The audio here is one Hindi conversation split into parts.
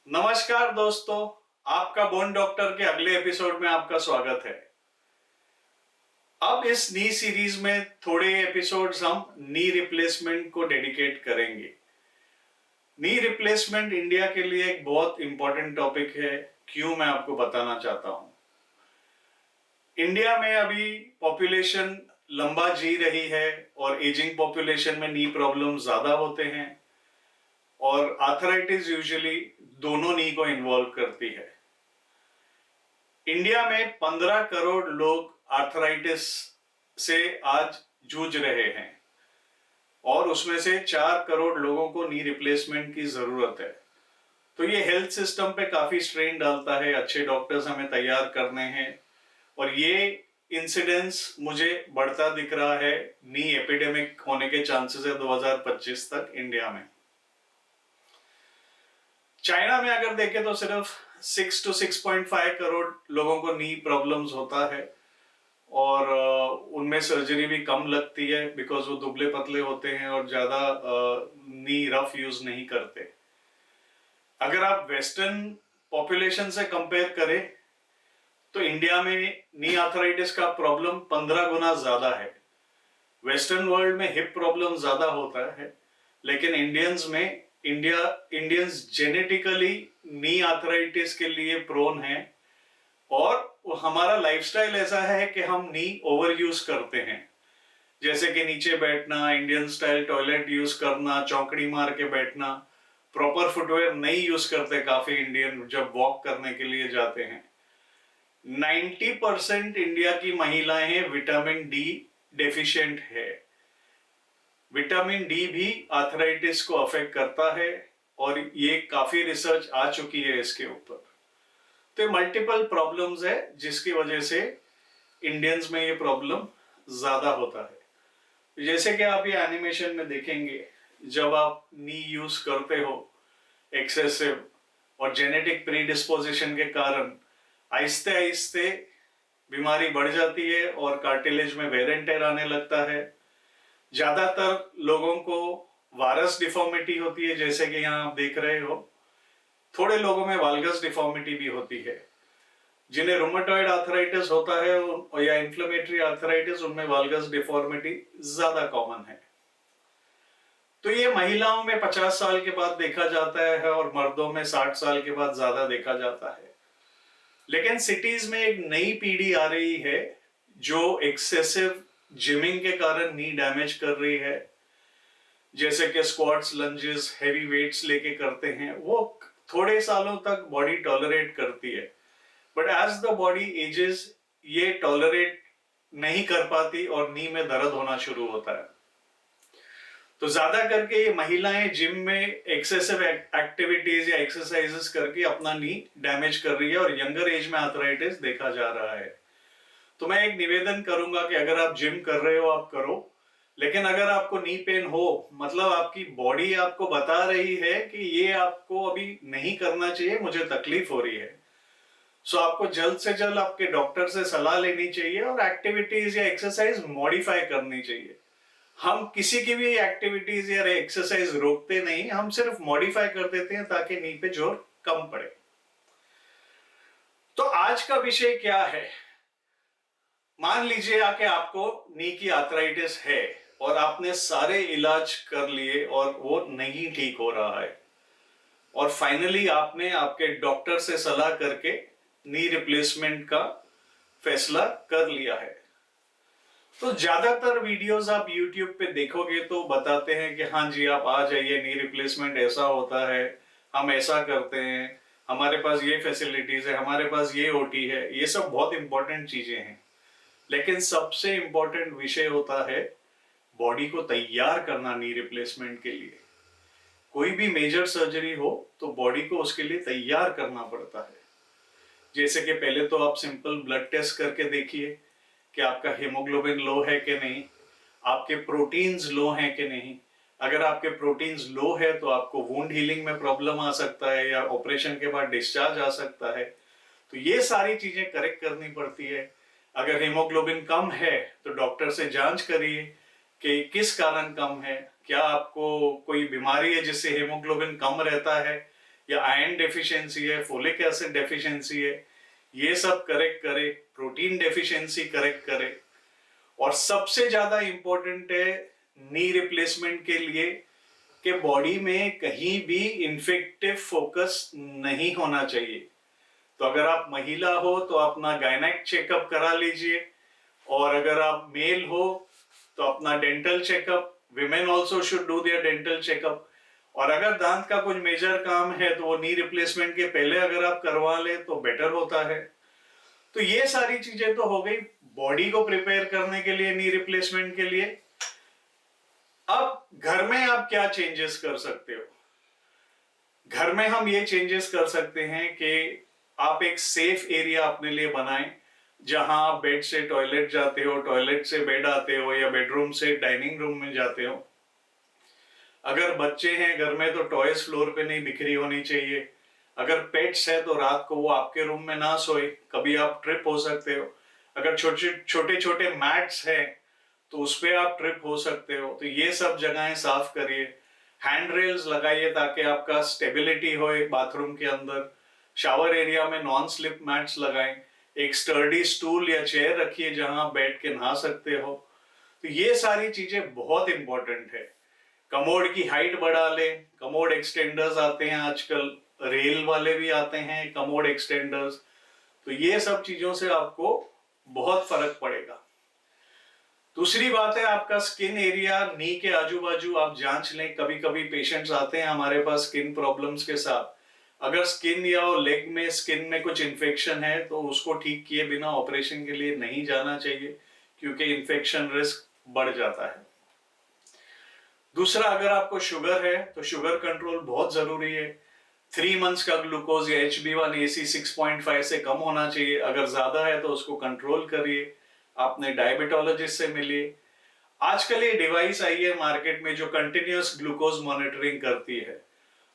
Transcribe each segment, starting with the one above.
नमस्कार दोस्तों, आपका बोन डॉक्टर के अगले एपिसोड में आपका स्वागत है। अब इस नी सीरीज में थोड़े एपिसोड्स हम नी रिप्लेसमेंट को डेडिकेट करेंगे। नी रिप्लेसमेंट इंडिया के लिए एक बहुत इंपॉर्टेंट टॉपिक है। क्यों, मैं आपको बताना चाहता हूं। इंडिया में अभी पॉपुलेशन लंबा जी रही है और एजिंग पॉपुलेशन में नी प्रॉब्लम ज्यादा होते हैं और आर्थराइटिस यूजुअली दोनों नी को इन्वॉल्व करती है। इंडिया में 15 करोड़ लोग आर्थराइटिस से आज जूझ रहे हैं और उसमें से 4 करोड़ लोगों को नी रिप्लेसमेंट की जरूरत है। तो ये हेल्थ सिस्टम पे काफी स्ट्रेन डालता है। अच्छे डॉक्टर्स हमें तैयार करने हैं और ये इंसिडेंस मुझे बढ़ता दिख रहा है। नी एपिडेमिक होने के चांसेस है 2025 तक इंडिया में। चाइना में अगर देखें तो सिर्फ 6 to 6.5 करोड़ लोगों को नी प्रॉब्लम्स होता है और उनमें सर्जरी भी कम लगती है बिकॉज वो दुबले पतले होते हैं और ज्यादा नी रफ यूज नहीं करते। अगर आप वेस्टर्न पॉपुलेशन से कंपेयर करें तो इंडिया में नी आर्थराइटिस का प्रॉब्लम 15 गुना ज्यादा है। वेस्टर्न वर्ल्ड में हिप प्रॉब्लम ज्यादा होता है, लेकिन इंडियंस जेनेटिकली नी आर्थराइटिस के लिए प्रोन है और हमारा लाइफस्टाइल ऐसा है कि हम नी ओवर यूज करते हैं। जैसे कि नीचे बैठना, इंडियन स्टाइल टॉयलेट यूज करना, चौकड़ी मार के बैठना, प्रॉपर फुटवेयर नहीं यूज करते काफी इंडियन जब वॉक करने के लिए जाते हैं। 90% इंडिया की महिलाएं विटामिन डी डेफिशिएंट है। विटामिन डी भी आर्थराइटिस को अफेक्ट करता है और ये काफी रिसर्च आ चुकी है इसके ऊपर। तो मल्टीपल प्रॉब्लम्स है जिसकी वजह से इंडियंस में ये प्रॉब्लम ज्यादा होता है। जैसे कि आप ये एनिमेशन में देखेंगे, जब आप नी यूज करते हो एक्सेसिव और जेनेटिक प्रीडिस्पोजिशन के कारण आहिस्ते आहिस्ते बीमारी बढ़ जाती है और कार्टिलेज में वेर एंड टेयर आने लगता है। ज्यादातर लोगों को वारस डिफॉर्मिटी होती है, जैसे कि यहाँ आप देख रहे हो। थोड़े लोगों में वाल्गस डिफॉर्मिटी भी होती है। जिन्हें रूमेटॉइड आर्थराइटिस होता है या इन्फ्लेमेटरी आर्थराइटिस, उनमें वाल्गस डिफॉर्मिटी ज्यादा कॉमन है। तो ये महिलाओं में 50 साल के बाद देखा जाता है और मर्दों में 60 साल के बाद ज्यादा देखा जाता है। लेकिन सिटीज में एक नई पीढ़ी आ रही है जो एक्सेसिव जिमिंग के कारण नी डैमेज कर रही है। जैसे कि स्क्वाट्स, लंजेस, हैवी वेट्स लेके करते हैं, वो थोड़े सालों तक बॉडी टॉलरेट करती है, but as the body ages ये टॉलरेट नहीं कर पाती और नी में दर्द होना शुरू होता है। तो ज्यादा करके ये महिलाएं जिम में एक्सेसिव एक्टिविटीज या एक्सरसाइजेस करके अपना नी डैमेज कर रही है और यंगर एज में आर्थराइटिस देखा जा रहा है। तो मैं एक निवेदन करूंगा कि अगर आप जिम कर रहे हो आप करो, लेकिन अगर आपको नी पेन हो, मतलब आपकी बॉडी आपको बता रही है कि ये आपको अभी नहीं करना चाहिए, मुझे तकलीफ हो रही है, सो आपको जल्द से जल्द आपके डॉक्टर से सलाह लेनी चाहिए और एक्टिविटीज या एक्सरसाइज मॉडिफाई करनी चाहिए। हम किसी की भी एक्टिविटीज या एक्सरसाइज रोकते नहीं, हम सिर्फ मॉडिफाई कर देते हैं ताकि नी पे जोर कम पड़े। तो आज का विषय क्या है? मान लीजिए कि आपको नी की आर्थराइटिस है और आपने सारे इलाज कर लिए और वो नहीं ठीक हो रहा है और फाइनली आपने आपके डॉक्टर से सलाह करके नी रिप्लेसमेंट का फैसला कर लिया है। तो ज्यादातर वीडियोस आप YouTube पे देखोगे तो बताते हैं कि हाँ जी आप आ जाइए, नी रिप्लेसमेंट ऐसा होता है, हम ऐसा करते हैं, हमारे पास ये फैसिलिटीज है, हमारे पास ये ओटी है। ये सब बहुत इंपॉर्टेंट चीजें हैं, लेकिन सबसे इंपॉर्टेंट विषय होता है बॉडी को तैयार करना नी रिप्लेसमेंट के लिए। कोई भी मेजर सर्जरी हो तो बॉडी को उसके लिए तैयार करना पड़ता है। जैसे कि पहले तो आप सिंपल ब्लड टेस्ट करके देखिए कि आपका हीमोग्लोबिन लो है कि नहीं, आपके प्रोटीन्स लो हैं कि नहीं। अगर आपके प्रोटीन्स लो है तो आपको वुंड हीलिंग में प्रॉब्लम आ सकता है या ऑपरेशन के बाद डिस्चार्ज आ सकता है। तो ये सारी चीजें करेक्ट करनी पड़ती है। अगर हीमोग्लोबिन कम है तो डॉक्टर से जांच करिए कि किस कारण कम है। क्या आपको कोई बीमारी है जिससे हीमोग्लोबिन कम रहता है, या आयरन डेफिशिएंसी है, फोलिक एसिड डेफिशिएंसी है, ये सब करेक्ट करे, प्रोटीन डेफिशिएंसी करेक्ट करे। और सबसे ज्यादा इंपॉर्टेंट है नी रिप्लेसमेंट के लिए कि बॉडी में कहीं भी इन्फेक्टिव फोकस नहीं होना चाहिए। तो अगर आप महिला हो तो अपना गायनेक चेकअप करा लीजिए, और अगर आप मेल हो तो अपना dental checkup, women also should do their dental checkup. और अगर दांत का कुछ मेजर काम है तो वो नी रिप्लेसमेंट के पहले अगर आप करवा ले तो बेटर होता है। तो ये सारी चीजें तो हो गई बॉडी को प्रिपेयर करने के लिए, नी रिप्लेसमेंट के लिए। अब घर में आप क्या चेंजेस कर सकते हो? घर में हम ये चेंजेस कर सकते हैं कि आप एक सेफ एरिया अपने लिए बनाएं, जहां आप बेड से टॉयलेट जाते हो, टॉयलेट से बेड आते हो, या बेडरूम से डाइनिंग रूम में जाते हो। अगर बच्चे हैं घर में तो टॉयज फ्लोर पे नहीं बिखरी होनी चाहिए। अगर पेट्स है तो रात को वो आपके रूम में ना सोए, कभी आप ट्रिप हो सकते हो। अगर छोटे छोटे मैट्स हैं तो उस पर आप ट्रिप हो सकते हो। तो ये सब जगहें साफ करिए। हैंड रेल्स लगाइए ताकि आपका स्टेबिलिटी हो बाथरूम के अंदर। शावर एरिया में नॉन स्लिप मैट्स लगाएं। एक स्टर्डी स्टूल या चेयर रखिए जहां आप बैठ के नहा सकते हो। तो ये सारी चीजें बहुत इंपॉर्टेंट है। कमोड की हाइट बढ़ा ले, कमोड एक्सटेंडर्स आते हैं आजकल, रेल वाले भी आते हैं कमोड एक्सटेंडर्स। तो ये सब चीजों से आपको बहुत फर्क पड़ेगा। दूसरी बात है आपका स्किन एरिया, नी के आजू बाजू आप जांच लें। कभी कभी पेशेंट्स आते हैं हमारे पास स्किन प्रॉब्लम्स के साथ। अगर स्किन या लेग में, स्किन में कुछ इन्फेक्शन है तो उसको ठीक किए बिना ऑपरेशन के लिए नहीं जाना चाहिए, क्योंकि इन्फेक्शन रिस्क बढ़ जाता है। दूसरा, अगर आपको शुगर है तो शुगर कंट्रोल बहुत जरूरी है। 3 मंथ्स का ग्लूकोज या HB1AC 6.5 से कम होना चाहिए। अगर ज्यादा है तो उसको कंट्रोल करिए, आपने डायबिटोलॉजिस्ट से मिलिए। आजकल ये डिवाइस आई है मार्केट में जो कंटिन्यूअस ग्लूकोज मॉनिटरिंग करती है।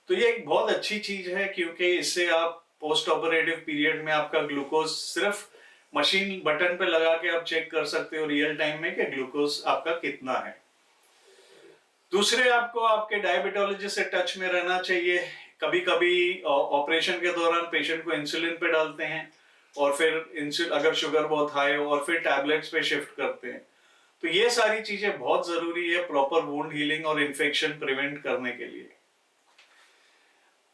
तो ये एक बहुत अच्छी चीज है, क्योंकि इससे आप पोस्ट ऑपरेटिव पीरियड में आपका ग्लूकोज सिर्फ मशीन बटन पे लगा के आप चेक कर सकते हो रियल टाइम में कि ग्लूकोज आपका कितना है। दूसरे, आपको आपके डायबिटोलॉजिस्ट से टच में रहना चाहिए। कभी कभी ऑपरेशन के दौरान पेशेंट को इंसुलिन पे डालते हैं, और फिर अगर शुगर बहुत हाई हो और फिर टैबलेट्स पे शिफ्ट करते हैं। तो ये सारी चीजें बहुत जरूरी है प्रॉपर वुंड हीलिंग और इन्फेक्शन प्रिवेंट करने के लिए।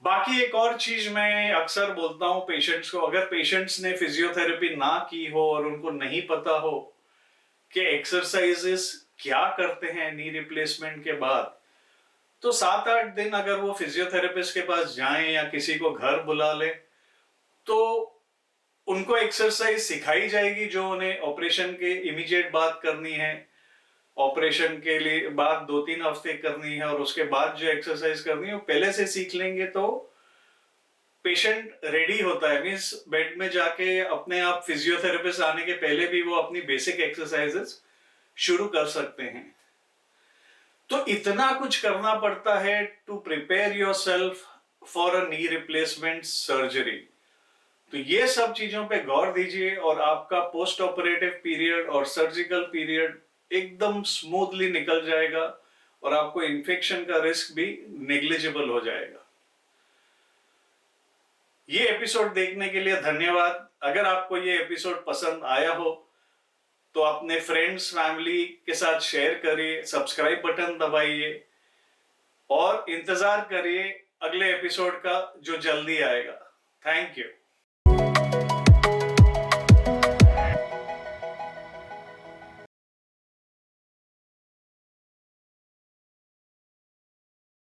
बाकी एक और चीज मैं अक्सर बोलता हूं पेशेंट्स को, अगर पेशेंट्स ने फिजियोथेरेपी ना की हो और उनको नहीं पता हो कि एक्सरसाइजेस क्या करते हैं नी रिप्लेसमेंट के बाद, तो 7-8 दिन अगर वो फिजियोथेरेपिस्ट के पास जाएं या किसी को घर बुला ले तो उनको एक्सरसाइज सिखाई जाएगी जो उन्हें ऑपरेशन के इमीडिएट बाद करनी है, ऑपरेशन के लिए बाद 2-3 हफ्ते करनी है, और उसके बाद जो एक्सरसाइज करनी है वो पहले से सीख लेंगे तो पेशेंट रेडी होता है। मींस बेड में जाके अपने आप फिजियोथेरेपिस्ट आने के पहले भी वो अपनी बेसिक एक्सरसाइजेस शुरू कर सकते हैं। तो इतना कुछ करना पड़ता है to prepare yourself for a knee replacement surgery. तो ये सब चीजों पे गौर दीजिए और आपका पोस्ट ऑपरेटिव पीरियड और सर्जिकल पीरियड एकदम स्मूथली निकल जाएगा, और आपको इन्फेक्शन का रिस्क भी नेग्लिजिबल हो जाएगा। ये एपिसोड देखने के लिए धन्यवाद। अगर आपको ये एपिसोड पसंद आया हो तो अपने फ्रेंड्स, फैमिली के साथ शेयर करिए, सब्सक्राइब बटन दबाइए, और इंतजार करिए अगले एपिसोड का जो जल्दी आएगा। Thank you.